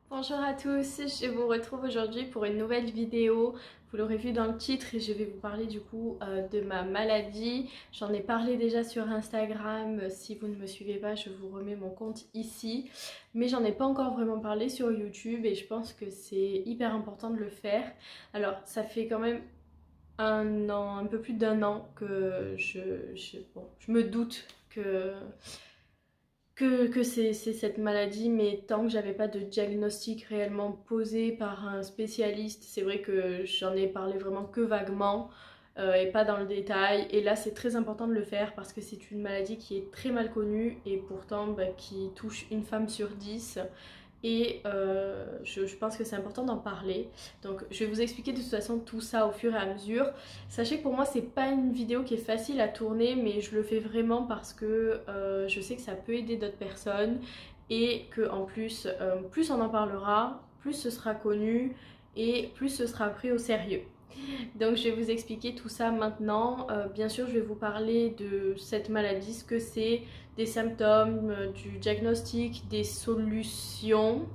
Bonjour à tous, je vous retrouve aujourd'hui pour une nouvelle vidéo. Vous l'aurez vu dans le titre et je vais vous parler du coup de ma maladie. J'en ai parlé déjà sur Instagram, si vous ne me suivez pas je vous remets mon compte ici. Mais j'en ai pas encore vraiment parlé sur YouTube et je pense que c'est hyper important de le faire. Alors ça fait quand même un an, un peu plus d'un an que je me doute que c'est cette maladie, mais tant que j'avais pas de diagnostic réellement posé par un spécialiste, c'est vrai que j'en ai parlé vraiment que vaguement et pas dans le détail. Et là c'est très important de le faire parce que c'est une maladie qui est très mal connue et pourtant qui touche une femme sur 10. Et je pense que c'est important d'en parler. Donc je vais vous expliquer de toute façon tout ça au fur et à mesure. Sachez que pour moi c'est pas une vidéo qui est facile à tourner, mais je le fais vraiment parce que je sais que ça peut aider d'autres personnes. Et que en plus, plus on en parlera, plus ce sera connu et plus ce sera pris au sérieux. Donc je vais vous expliquer tout ça maintenant. Bien sûr je vais vous parler de cette maladie, ce que c'est, des symptômes, du diagnostic, des solutions.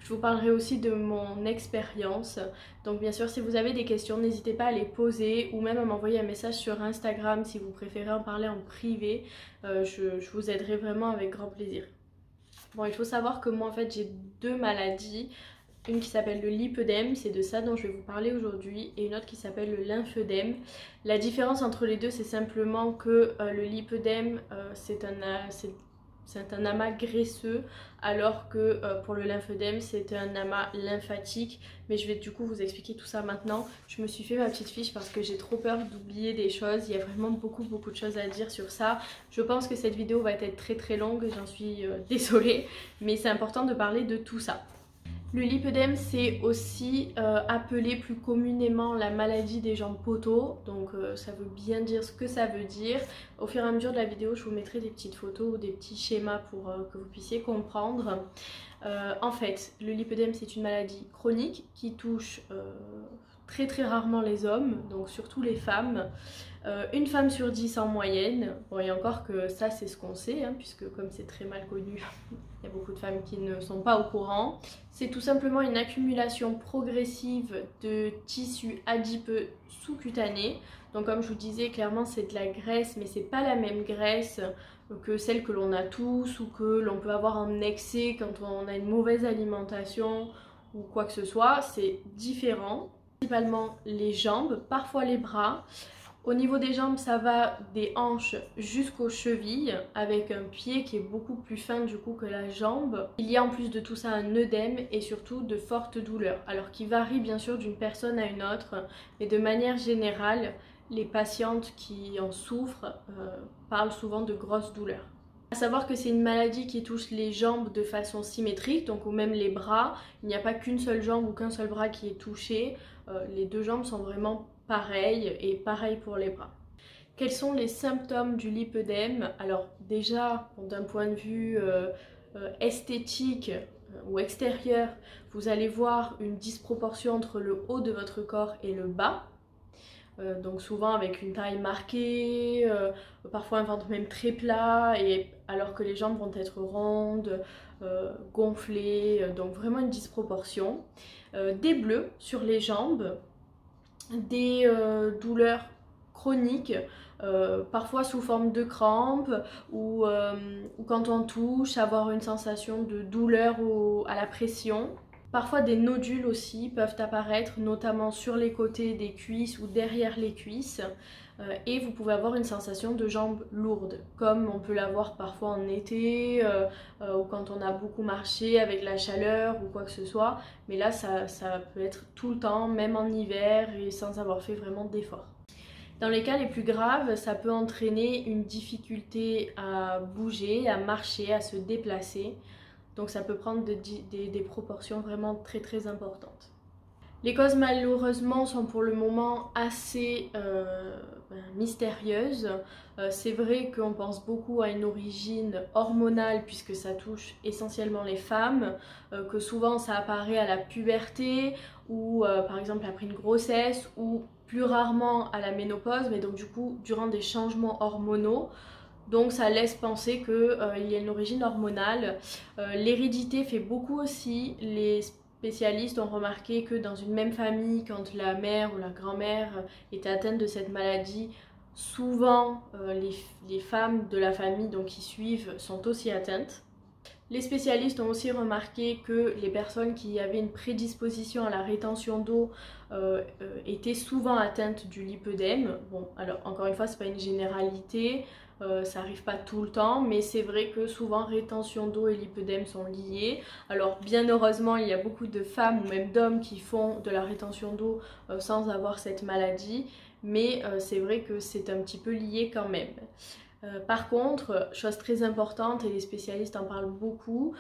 Je vous parlerai aussi de mon expérience. Donc bien sûr si vous avez des questions n'hésitez pas à les poser ou même à m'envoyer un message sur Instagram si vous préférez en parler en privé. Je vous aiderai vraiment avec grand plaisir. Bon, il faut savoir que moi en fait j'ai deux maladies. Une qui s'appelle le lipœdème, c'est de ça dont je vais vous parler aujourd'hui, et une autre qui s'appelle le lymphœdème. La différence entre les deux, c'est simplement que le lipœdème, c'est un amas graisseux, alors que pour le lymphœdème, c'est un amas lymphatique. Mais je vais du coup vous expliquer tout ça maintenant. Je me suis fait ma petite fiche parce que j'ai trop peur d'oublier des choses. Il y a vraiment beaucoup de choses à dire sur ça. Je pense que cette vidéo va être très longue, j'en suis désolée, mais c'est important de parler de tout ça. Le lipœdème, c'est aussi appelé plus communément la maladie des jambes poteaux, donc ça veut bien dire ce que ça veut dire. Au fur et à mesure de la vidéo, je vous mettrai des petites photos ou des petits schémas pour que vous puissiez comprendre. En fait, le lipœdème, c'est une maladie chronique qui touche très rarement les hommes, donc surtout les femmes. Une femme sur 10 en moyenne. Bon, et encore que ça c'est ce qu'on sait, hein, puisque comme c'est très mal connu, il y a beaucoup de femmes qui ne sont pas au courant. C'est tout simplement une accumulation progressive de tissus adipeux sous-cutanés. Donc comme je vous disais, clairement c'est de la graisse, mais c'est pas la même graisse que celle que l'on a tous ou que l'on peut avoir en excès quand on a une mauvaise alimentation ou quoi que ce soit. C'est différent. Principalement les jambes, parfois les bras. Au niveau des jambes, ça va des hanches jusqu'aux chevilles, avec un pied qui est beaucoup plus fin du coup que la jambe. Il y a en plus de tout ça un œdème et surtout de fortes douleurs, alors qui varient bien sûr d'une personne à une autre, mais de manière générale, les patientes qui en souffrent parlent souvent de grosses douleurs. À savoir que c'est une maladie qui touche les jambes de façon symétrique, donc ou même les bras. Il n'y a pas qu'une seule jambe ou qu'un seul bras qui est touché. Les deux jambes sont vraiment pareilles et pareil pour les bras. Quels sont les symptômes du lipœdème? Alors déjà, d'un point de vue esthétique ou extérieur, vous allez voir une disproportion entre le haut de votre corps et le bas. Donc souvent avec une taille marquée, parfois un ventre même très plat, et alors que les jambes vont être rondes, gonflées, donc vraiment une disproportion. Des bleus sur les jambes, des douleurs chroniques, parfois sous forme de crampes ou quand on touche, avoir une sensation de douleur à la pression. Parfois des nodules aussi peuvent apparaître, notamment sur les côtés des cuisses ou derrière les cuisses. Et vous pouvez avoir une sensation de jambes lourdes, comme on peut l'avoir parfois en été ou quand on a beaucoup marché avec la chaleur ou quoi que ce soit. Mais là, ça peut être tout le temps, même en hiver et sans avoir fait vraiment d'efforts. Dans les cas les plus graves, ça peut entraîner une difficulté à bouger, à marcher, à se déplacer. Donc ça peut prendre des proportions vraiment très importantes. Les causes malheureusement sont pour le moment assez mystérieuses. C'est vrai qu'on pense beaucoup à une origine hormonale puisque ça touche essentiellement les femmes, que souvent ça apparaît à la puberté ou par exemple après une grossesse ou plus rarement à la ménopause, mais donc du coup durant des changements hormonaux. Donc ça laisse penser qu'il y a une origine hormonale. L'hérédité fait beaucoup aussi. Les spécialistes ont remarqué que dans une même famille, quand la mère ou la grand-mère était atteinte de cette maladie, souvent les femmes de la famille donc, qui suivent sont aussi atteintes. Les spécialistes ont aussi remarqué que les personnes qui avaient une prédisposition à la rétention d'eau étaient souvent atteintes du lipœdème. Bon, alors encore une fois, c'est pas une généralité, ça arrive pas tout le temps, mais c'est vrai que souvent rétention d'eau et lipœdème sont liés. Alors bien heureusement, il y a beaucoup de femmes ou même d'hommes qui font de la rétention d'eau sans avoir cette maladie, mais c'est vrai que c'est un petit peu lié quand même. Par contre, chose très importante et les spécialistes en parlent beaucoup,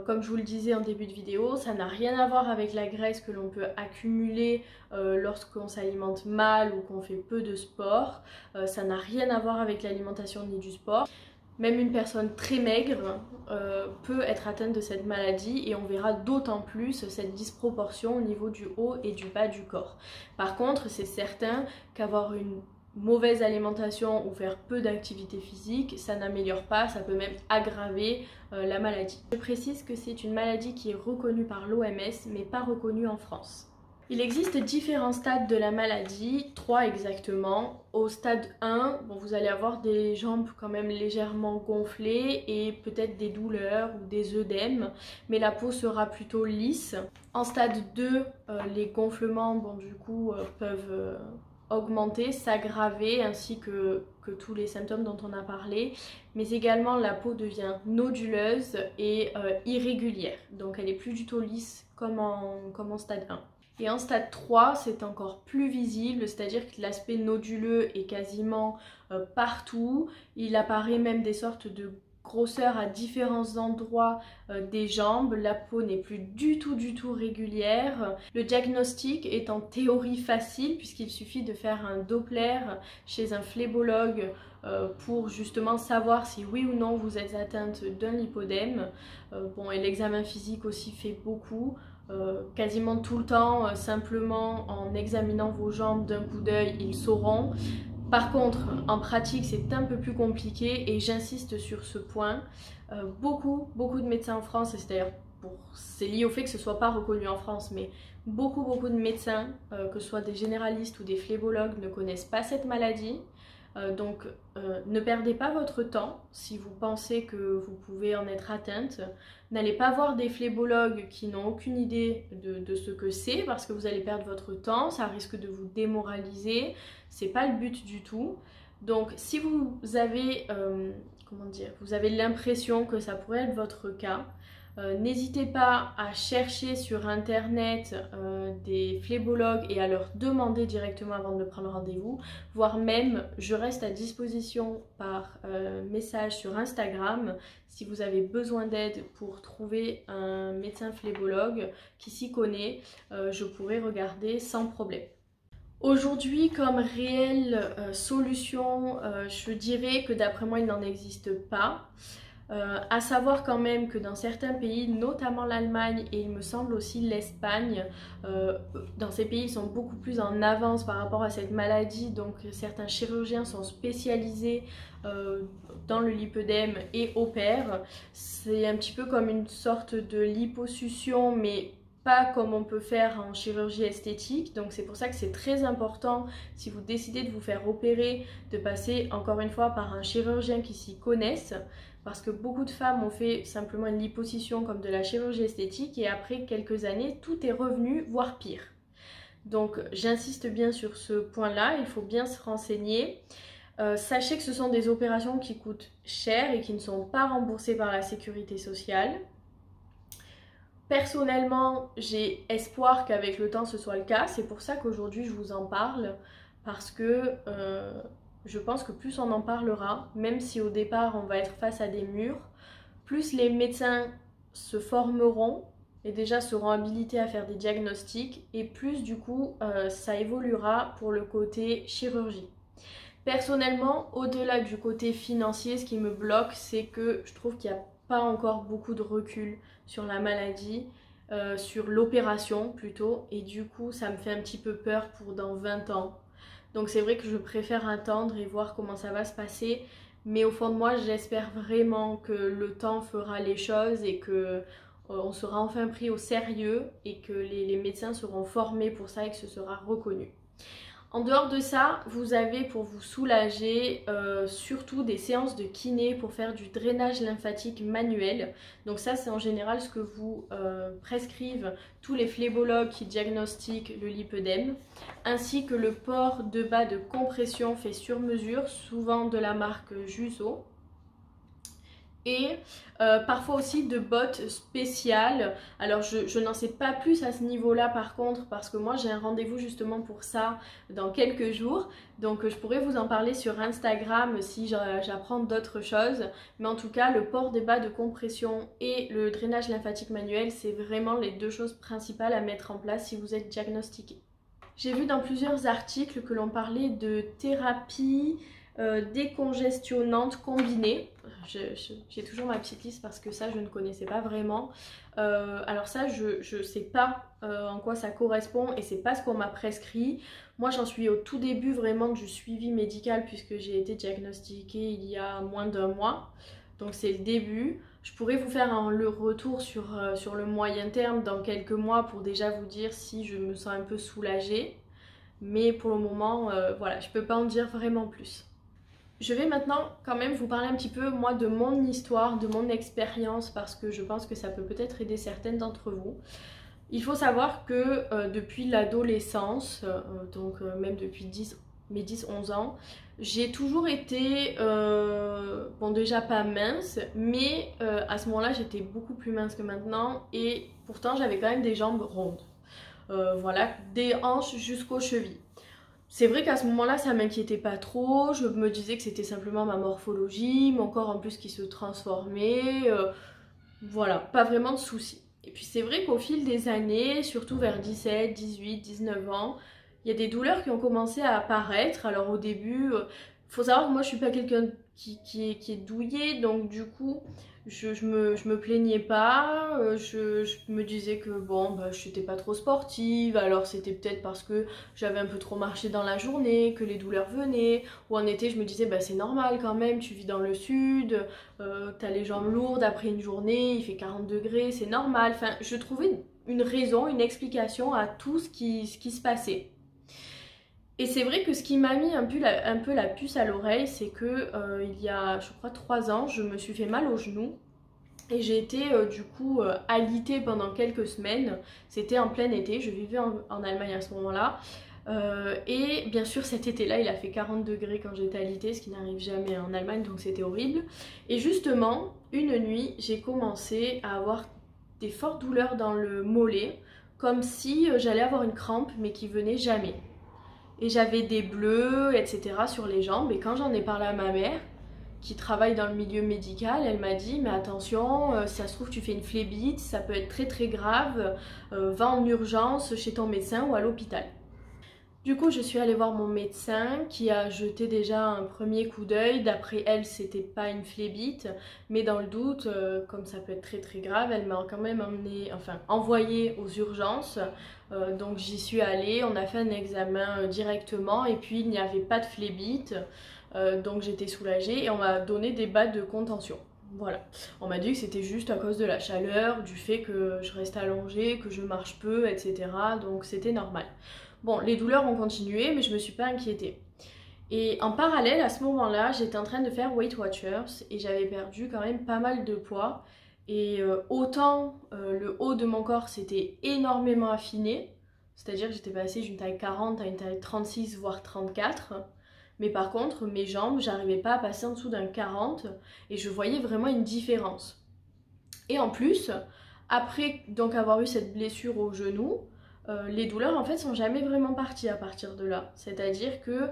comme je vous le disais en début de vidéo, ça n'a rien à voir avec la graisse que l'on peut accumuler lorsqu'on s'alimente mal ou qu'on fait peu de sport, ça n'a rien à voir avec l'alimentation ni du sport. Même une personne très maigre peut être atteinte de cette maladie et on verra d'autant plus cette disproportion au niveau du haut et du bas du corps. Par contre, c'est certain qu'avoir une mauvaise alimentation ou faire peu d'activité physique, ça n'améliore pas, ça peut même aggraver la maladie. Je précise que c'est une maladie qui est reconnue par l'OMS mais pas reconnue en France. Il existe différents stades de la maladie, 3 exactement. Au stade 1, bon, vous allez avoir des jambes quand même légèrement gonflées et peut-être des douleurs ou des œdèmes, mais la peau sera plutôt lisse. En stade 2, les gonflements bon, du coup, peuvent augmenter, s'aggraver ainsi que tous les symptômes dont on a parlé, mais également la peau devient noduleuse et irrégulière, donc elle est plus du tout lisse comme en stade 1. Et en stade 3, c'est encore plus visible, c'est-à-dire que l'aspect noduleux est quasiment partout, il apparaît même des sortes de grosseur à différents endroits des jambes, la peau n'est plus du tout régulière. Le diagnostic est en théorie facile puisqu'il suffit de faire un Doppler chez un phlébologue pour justement savoir si oui ou non vous êtes atteinte d'un lipœdème. Bon, et l'examen physique aussi fait beaucoup. Quasiment tout le temps, simplement en examinant vos jambes d'un coup d'œil, ils sauront. Par contre, en pratique, c'est un peu plus compliqué et j'insiste sur ce point. Beaucoup de médecins en France, et c'est lié au fait que ce ne soit pas reconnu en France, mais beaucoup de médecins, que ce soit des généralistes ou des phlébologues, ne connaissent pas cette maladie. Donc ne perdez pas votre temps si vous pensez que vous pouvez en être atteinte. N'allez pas voir des phlébologues qui n'ont aucune idée de ce que c'est parce que vous allez perdre votre temps, ça risque de vous démoraliser, c'est pas le but du tout. Donc si vous avez, vous avez l'impression que ça pourrait être votre cas, n'hésitez pas à chercher sur internet des phlébologues et à leur demander directement avant de prendre rendez-vous, voire même je reste à disposition par message sur Instagram si vous avez besoin d'aide pour trouver un médecin phlébologue qui s'y connaît, je pourrais regarder sans problème. Aujourd'hui, comme réelle solution, je dirais que d'après moi il n'en existe pas. À savoir quand même que dans certains pays, notamment l'Allemagne et il me semble aussi l'Espagne, dans ces pays ils sont beaucoup plus en avance par rapport à cette maladie, donc certains chirurgiens sont spécialisés dans le lipœdème et opèrent. C'est un petit peu comme une sorte de liposuction mais pas comme on peut faire en chirurgie esthétique, donc c'est pour ça que c'est très important si vous décidez de vous faire opérer de passer encore une fois par un chirurgien qui s'y connaisse, parce que beaucoup de femmes ont fait simplement une liposuction comme de la chirurgie esthétique et après quelques années tout est revenu, voire pire. Donc j'insiste bien sur ce point là, il faut bien se renseigner. Sachez que ce sont des opérations qui coûtent cher et qui ne sont pas remboursées par la sécurité sociale. Personnellement, j'ai espoir qu'avec le temps ce soit le cas, c'est pour ça qu'aujourd'hui je vous en parle, parce que je pense que plus on en parlera, même si au départ on va être face à des murs, plus les médecins se formeront et déjà seront habilités à faire des diagnostics et plus du coup ça évoluera pour le côté chirurgie. Personnellement, au-delà du côté financier, ce qui me bloque, c'est que je trouve qu'il n'y a pas encore beaucoup de recul sur la maladie, sur l'opération plutôt, et du coup ça me fait un petit peu peur pour dans 20 ans. Donc c'est vrai que je préfère attendre et voir comment ça va se passer, mais au fond de moi j'espère vraiment que le temps fera les choses et que on sera enfin pris au sérieux et que les médecins seront formés pour ça et que ce sera reconnu. En dehors de ça, vous avez pour vous soulager surtout des séances de kiné pour faire du drainage lymphatique manuel. Donc ça c'est en général ce que vous prescrivent tous les phlébologues qui diagnostiquent le lipœdème, ainsi que le port de bas de compression fait sur mesure, souvent de la marque Jusso. Et parfois aussi de bottes spéciales. Alors je n'en sais pas plus à ce niveau-là par contre parce que moi j'ai un rendez-vous justement pour ça dans quelques jours. Donc je pourrais vous en parler sur Instagram si j'apprends d'autres choses. Mais en tout cas le port des bas de compression et le drainage lymphatique manuel c'est vraiment les deux choses principales à mettre en place si vous êtes diagnostiqué. J'ai vu dans plusieurs articles que l'on parlait de thérapie décongestionnante combinée. J'ai toujours ma petite liste parce que ça je ne connaissais pas vraiment. Alors ça je sais pas en quoi ça correspond et c'est pas ce qu'on m'a prescrit. Moi j'en suis au tout début vraiment du suivi médical puisque j'ai été diagnostiquée il y a moins d'1 mois. Donc c'est le début. Je pourrais vous faire le retour sur le moyen terme dans quelques mois pour déjà vous dire si je me sens un peu soulagée. Mais pour le moment, voilà, je peux pas en dire vraiment plus. Je vais maintenant quand même vous parler un petit peu moi de mon histoire, de mon expérience parce que je pense que ça peut peut-être aider certaines d'entre vous. Il faut savoir que depuis l'adolescence, donc même depuis mes 10-11 ans, j'ai toujours été, bon déjà pas mince, mais à ce moment-là j'étais beaucoup plus mince que maintenant et pourtant j'avais quand même des jambes rondes. Voilà, des hanches jusqu'aux chevilles. C'est vrai qu'à ce moment-là, ça m'inquiétait pas trop. Je me disais que c'était simplement ma morphologie, mon corps en plus qui se transformait. Voilà, pas vraiment de soucis. Et puis c'est vrai qu'au fil des années, surtout vers 17, 18, 19 ans, il y a des douleurs qui ont commencé à apparaître. Alors au début, faut savoir que moi je suis pas quelqu'un qui est douillet, donc du coup je me plaignais pas, je me disais que bon bah je n'étais pas trop sportive, alors c'était peut-être parce que j'avais un peu trop marché dans la journée, que les douleurs venaient, ou en été je me disais bah c'est normal quand même, tu vis dans le sud, t'as les jambes lourdes après une journée, il fait 40 degrés, c'est normal, enfin je trouvais une raison, une explication à tout ce qui se passait. Et c'est vrai que ce qui m'a mis un peu la puce à l'oreille, c'est que il y a, je crois, 3 ans, je me suis fait mal au genou. Et j'ai été du coup alitée pendant quelques semaines. C'était en plein été, je vivais en Allemagne à ce moment-là. Et bien sûr cet été-là, il a fait 40 degrés quand j'étais alitée, ce qui n'arrive jamais en Allemagne, donc c'était horrible. Et justement, une nuit, j'ai commencé à avoir des fortes douleurs dans le mollet, comme si j'allais avoir une crampe, mais qui venait jamais. Et j'avais des bleus, etc. sur les jambes. Et quand j'en ai parlé à ma mère, qui travaille dans le milieu médical, elle m'a dit mais attention, si ça se trouve tu fais une phlébite, ça peut être très très grave, va en urgence chez ton médecin ou à l'hôpital. Du coup je suis allée voir mon médecin qui a jeté déjà un premier coup d'œil. D'après elle c'était pas une phlébite, mais dans le doute, comme ça peut être très très grave, elle m'a quand même envoyée aux urgences. Donc j'y suis allée, on a fait un examen directement et puis il n'y avait pas de phlébite. Donc j'étais soulagée et on m'a donné des bas de contention. Voilà, on m'a dit que c'était juste à cause de la chaleur, du fait que je reste allongée, que je marche peu, etc. Donc c'était normal. Bon, les douleurs ont continué, mais je me suis pas inquiétée. Et en parallèle, à ce moment-là, j'étais en train de faire Weight Watchers et j'avais perdu quand même pas mal de poids. Et autant le haut de mon corps s'était énormément affiné, c'est-à-dire que j'étais passée d'une taille 40 à une taille 36 voire 34. Mais par contre, mes jambes, j'arrivais pas à passer en dessous d'un 40 et je voyais vraiment une différence. Et en plus, après donc avoir eu cette blessure au genou, les douleurs en fait sont jamais vraiment parties à partir de là. C'est-à-dire que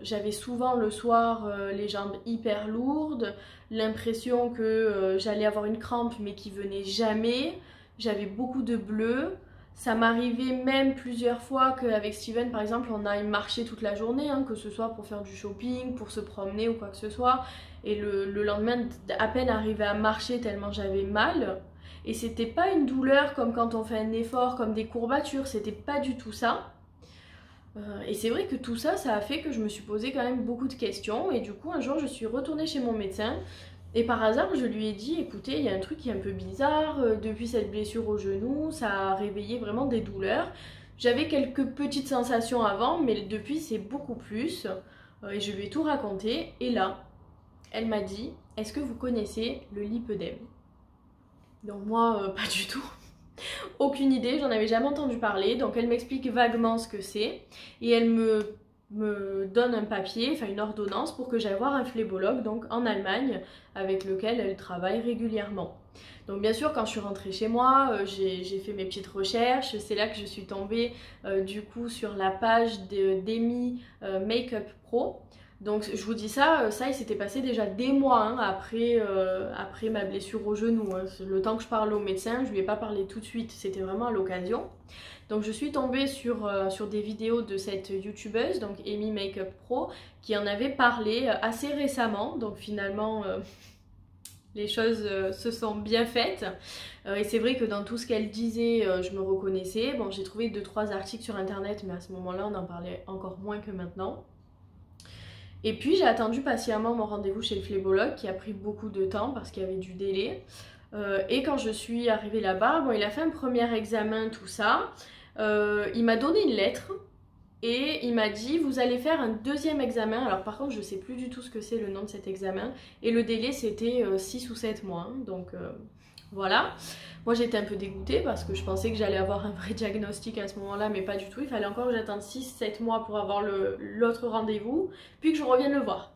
j'avais souvent le soir les jambes hyper lourdes, l'impression que j'allais avoir une crampe mais qui venait jamais. j'avais beaucoup de bleu. Ça m'arrivait même plusieurs fois qu'avec Steven par exemple on aille marcher toute la journée, hein, que ce soit pour faire du shopping, pour se promener ou quoi que ce soit. Et le lendemain, à peine arrivé à marcher tellement j'avais mal. Et c'était pas une douleur comme quand on fait un effort, comme des courbatures, c'était pas du tout ça. Et c'est vrai que tout ça, ça a fait que je me suis posé quand même beaucoup de questions. Et du coup un jour je suis retournée chez mon médecin. Et par hasard, je lui ai dit, écoutez, il y a un truc qui est un peu bizarre, depuis cette blessure au genou, ça a réveillé vraiment des douleurs. J'avais quelques petites sensations avant, mais depuis c'est beaucoup plus. Et je lui ai tout raconté, et là, elle m'a dit, est-ce que vous connaissez le lipœdème? Donc moi, pas du tout. Aucune idée, j'en avais jamais entendu parler, donc elle m'explique vaguement ce que c'est, et elle me donne un papier, enfin une ordonnance pour que j'aille voir un phlébologue donc en Allemagne avec lequel elle travaille régulièrement. Donc bien sûr quand je suis rentrée chez moi, j'ai fait mes petites recherches, c'est là que je suis tombée du coup sur la page d'Amy Makeup Pro. Donc je vous dis ça, il s'était passé déjà des mois hein, après ma blessure au genou. Hein. Le temps que je parle au médecin, je lui ai pas parlé tout de suite, c'était vraiment à l'occasion. Donc je suis tombée sur des vidéos de cette youtubeuse, donc Amy Makeup Pro, qui en avait parlé assez récemment. Donc finalement, les choses se sont bien faites. Et c'est vrai que dans tout ce qu'elle disait, je me reconnaissais. Bon, j'ai trouvé 2-3 articles sur internet, mais à ce moment-là, on en parlait encore moins que maintenant. Et puis j'ai attendu patiemment mon rendez-vous chez le phlébologue qui a pris beaucoup de temps parce qu'il y avait du délai. Et quand je suis arrivée là-bas, bon, il a fait un premier examen, tout ça. Il m'a donné une lettre et il m'a dit vous allez faire un deuxième examen. Alors par contre je sais plus du tout ce que c'est le nom de cet examen. Et le délai c'était 6 ou 7 mois. Hein, donc voilà. Moi j'étais un peu dégoûtée parce que je pensais que j'allais avoir un vrai diagnostic à ce moment-là, mais pas du tout. Il fallait encore que j'attende 6-7 mois pour avoir l'autre rendez-vous, puis que je revienne le voir.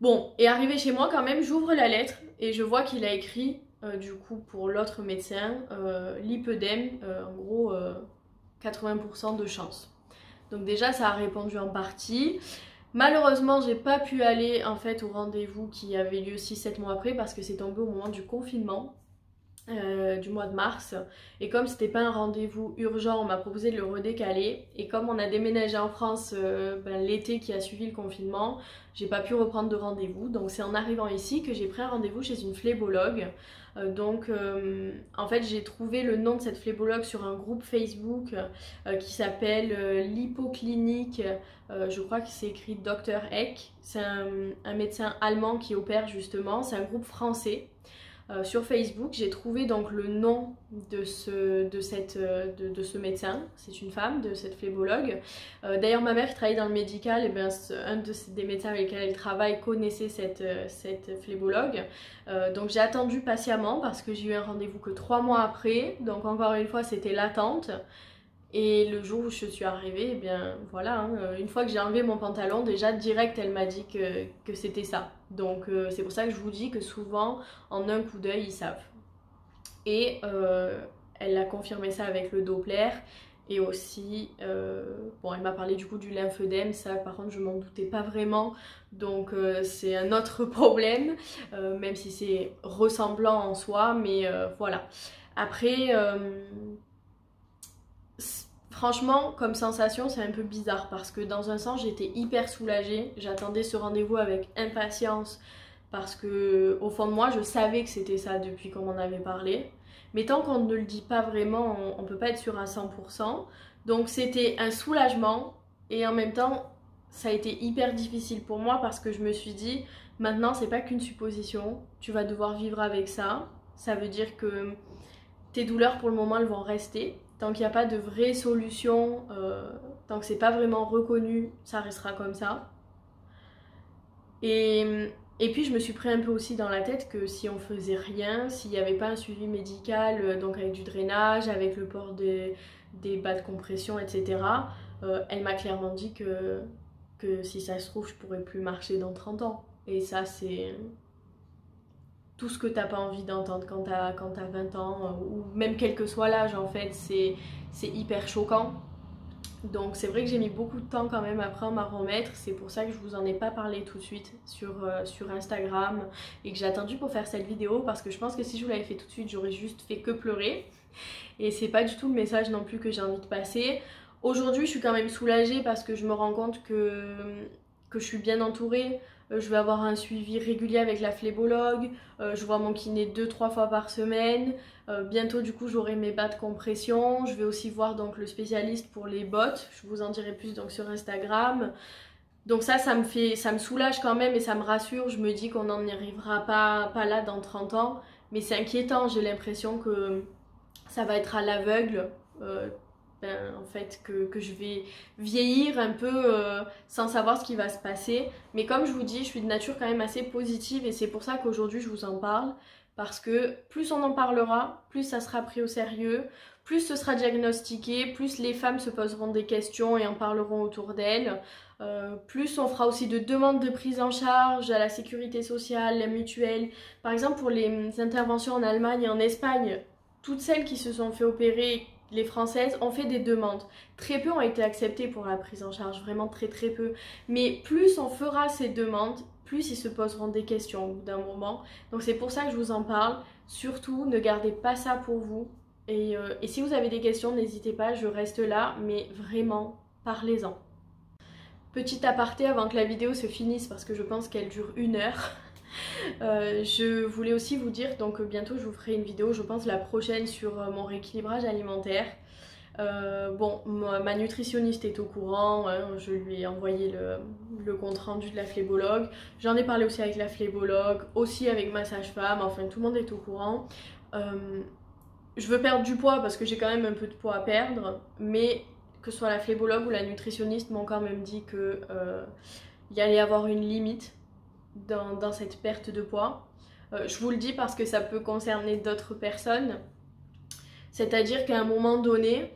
Bon, et arrivé chez moi quand même, j'ouvre la lettre et je vois qu'il a écrit du coup pour l'autre médecin lipœdème, en gros 80% de chance. Donc déjà ça a répondu en partie. Malheureusement j'ai pas pu aller en fait au rendez-vous qui avait lieu 6-7 mois après parce que c'est tombé au moment du confinement. Du mois de mars, et comme c'était pas un rendez-vous urgent, on m'a proposé de le redécaler, et comme on a déménagé en France l'été qui a suivi le confinement, j'ai pas pu reprendre de rendez-vous. Donc c'est en arrivant ici que j'ai pris un rendez-vous chez une phlébologue. En fait j'ai trouvé le nom de cette phlébologue sur un groupe Facebook qui s'appelle Lipoclinique, je crois que c'est écrit Dr Eck, c'est un médecin allemand qui opère justement, c'est un groupe français. Sur Facebook, j'ai trouvé donc le nom de ce médecin, c'est une femme, de cette phlébologue. D'ailleurs ma mère qui travaille dans le médical, et bien, un des médecins avec lesquels elle travaille connaissait cette phlébologue. Donc j'ai attendu patiemment parce que j'ai eu un rendez-vous que 3 mois après, donc encore une fois c'était l'attente. Et le jour où je suis arrivée, eh bien voilà, hein, une fois que j'ai enlevé mon pantalon, déjà direct elle m'a dit que c'était ça. Donc c'est pour ça que je vous dis que souvent en un coup d'œil ils savent. Et elle a confirmé ça avec le Doppler. Et aussi, bon elle m'a parlé du coup du lymphœdème, ça par contre je m'en doutais pas vraiment. Donc c'est un autre problème, même si c'est ressemblant en soi, mais voilà. Après... franchement, comme sensation, c'est un peu bizarre parce que dans un sens, j'étais hyper soulagée. J'attendais ce rendez-vous avec impatience parce que au fond de moi, je savais que c'était ça depuis qu'on m'en avait parlé. Mais tant qu'on ne le dit pas vraiment, on ne peut pas être sûr à 100%. Donc c'était un soulagement et en même temps, ça a été hyper difficile pour moi parce que je me suis dit, maintenant, c'est pas qu'une supposition. Tu vas devoir vivre avec ça. Ça veut dire que tes douleurs pour le moment, elles vont rester. Tant qu'il n'y a pas de vraie solution, tant que c'est pas vraiment reconnu, ça restera comme ça. Et puis je me suis pris un peu aussi dans la tête que si on faisait rien, s'il n'y avait pas un suivi médical, donc avec du drainage, avec le port des bas de compression, etc., elle m'a clairement dit que si ça se trouve, je pourrais plus marcher dans 30 ans. Et ça, c'est tout ce que t'as pas envie d'entendre quand t'as 20 ans, ou même quel que soit l'âge en fait, c'est hyper choquant. Donc c'est vrai que j'ai mis beaucoup de temps quand même après à m'en remettre, c'est pour ça que je vous en ai pas parlé tout de suite sur Instagram et que j'ai attendu pour faire cette vidéo parce que je pense que si je vous l'avais fait tout de suite j'aurais juste fait que pleurer. Et c'est pas du tout le message non plus que j'ai envie de passer. Aujourd'hui je suis quand même soulagée parce que je me rends compte que je suis bien entourée. Je vais avoir un suivi régulier avec la phlébologue, je vois mon kiné 2-3 fois par semaine, bientôt du coup j'aurai mes bas de compression, je vais aussi voir donc le spécialiste pour les bottes, je vous en dirai plus donc sur Instagram. Donc ça me soulage quand même et ça me rassure, je me dis qu'on n'en arrivera pas là dans 30 ans, mais c'est inquiétant, j'ai l'impression que ça va être à l'aveugle. En fait que je vais vieillir un peu sans savoir ce qui va se passer, mais comme je vous dis je suis de nature quand même assez positive et c'est pour ça qu'aujourd'hui je vous en parle, parce que plus on en parlera, plus ça sera pris au sérieux, plus ce sera diagnostiqué, plus les femmes se poseront des questions et en parleront autour d'elles, plus on fera aussi de demandes de prise en charge à la sécurité sociale, la mutuelle. Par exemple pour les interventions en Allemagne et en Espagne, toutes celles qui se sont fait opérer, les Françaises, ont fait des demandes. Très peu ont été acceptées pour la prise en charge, vraiment très peu. Mais plus on fera ces demandes, plus ils se poseront des questions au bout d'un moment. Donc c'est pour ça que je vous en parle. Surtout, ne gardez pas ça pour vous. Et si vous avez des questions, n'hésitez pas, je reste là. Mais vraiment, parlez-en. Petit aparté avant que la vidéo se finisse, parce que je pense qu'elle dure 1 heure. Je voulais aussi vous dire, donc bientôt je vous ferai une vidéo, je pense la prochaine, sur mon rééquilibrage alimentaire. Bon, ma nutritionniste est au courant, hein, je lui ai envoyé le compte rendu de la phlébologue. J'en ai parlé aussi avec la phlébologue, aussi avec ma sage-femme, enfin tout le monde est au courant. Je veux perdre du poids parce que j'ai quand même un peu de poids à perdre, mais que ce soit la phlébologue ou la nutritionniste m'ont quand même dit que il y allait avoir une limite dans cette perte de poids. Je vous le dis parce que ça peut concerner d'autres personnes. C'est-à-dire qu'à un moment donné,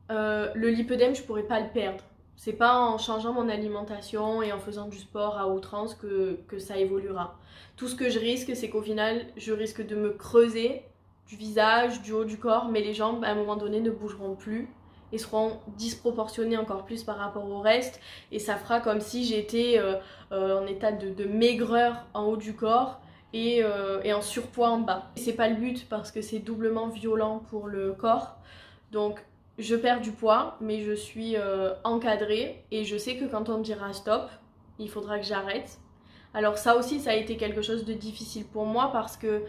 le lipœdème, je pourrais pas le perdre. C'est pas en changeant mon alimentation et en faisant du sport à outrance que ça évoluera. Tout ce que je risque, c'est qu'au final, je risque de me creuser du visage, du haut du corps, mais les jambes, à un moment donné, ne bougeront plus et seront disproportionnées encore plus par rapport au reste. Et ça fera comme si j'étais en état de maigreur en haut du corps et en surpoids en bas. C'est pas le but parce que c'est doublement violent pour le corps. Donc je perds du poids, mais je suis encadrée et je sais que quand on me dira stop, il faudra que j'arrête. Alors ça aussi, ça a été quelque chose de difficile pour moi parce que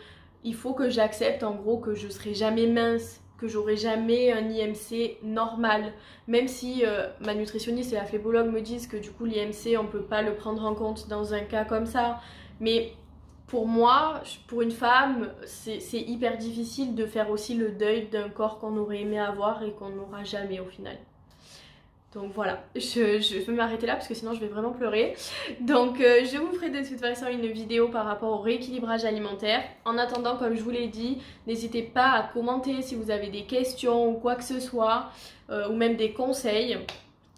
il faut que j'accepte en gros que je serai jamais mince, que j'aurai jamais un IMC normal. Même si ma nutritionniste et la phlébologue me disent que du coup l'IMC on peut pas le prendre en compte dans un cas comme ça. Mais pour moi, pour une femme, c'est hyper difficile de faire aussi le deuil d'un corps qu'on aurait aimé avoir et qu'on n'aura jamais au final. Donc voilà, je vais m'arrêter là parce que sinon je vais vraiment pleurer. Donc je vous ferai de toute façon une vidéo par rapport au rééquilibrage alimentaire. En attendant, comme je vous l'ai dit, n'hésitez pas à commenter si vous avez des questions ou quoi que ce soit, ou même des conseils.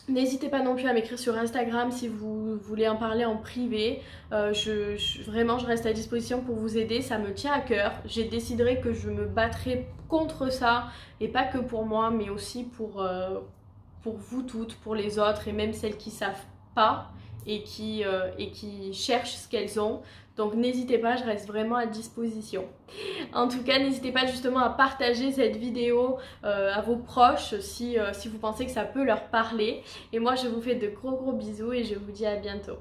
N'hésitez pas non plus à m'écrire sur Instagram si vous voulez en parler en privé. Vraiment, je reste à disposition pour vous aider, ça me tient à cœur. J'ai décidé que je me battrai contre ça, et pas que pour moi, mais aussi pour vous toutes, pour les autres et même celles qui savent pas et qui cherchent ce qu'elles ont. Donc n'hésitez pas, je reste vraiment à disposition. En tout cas, n'hésitez pas justement à partager cette vidéo à vos proches si vous pensez que ça peut leur parler. Et moi, je vous fais de gros bisous et je vous dis à bientôt.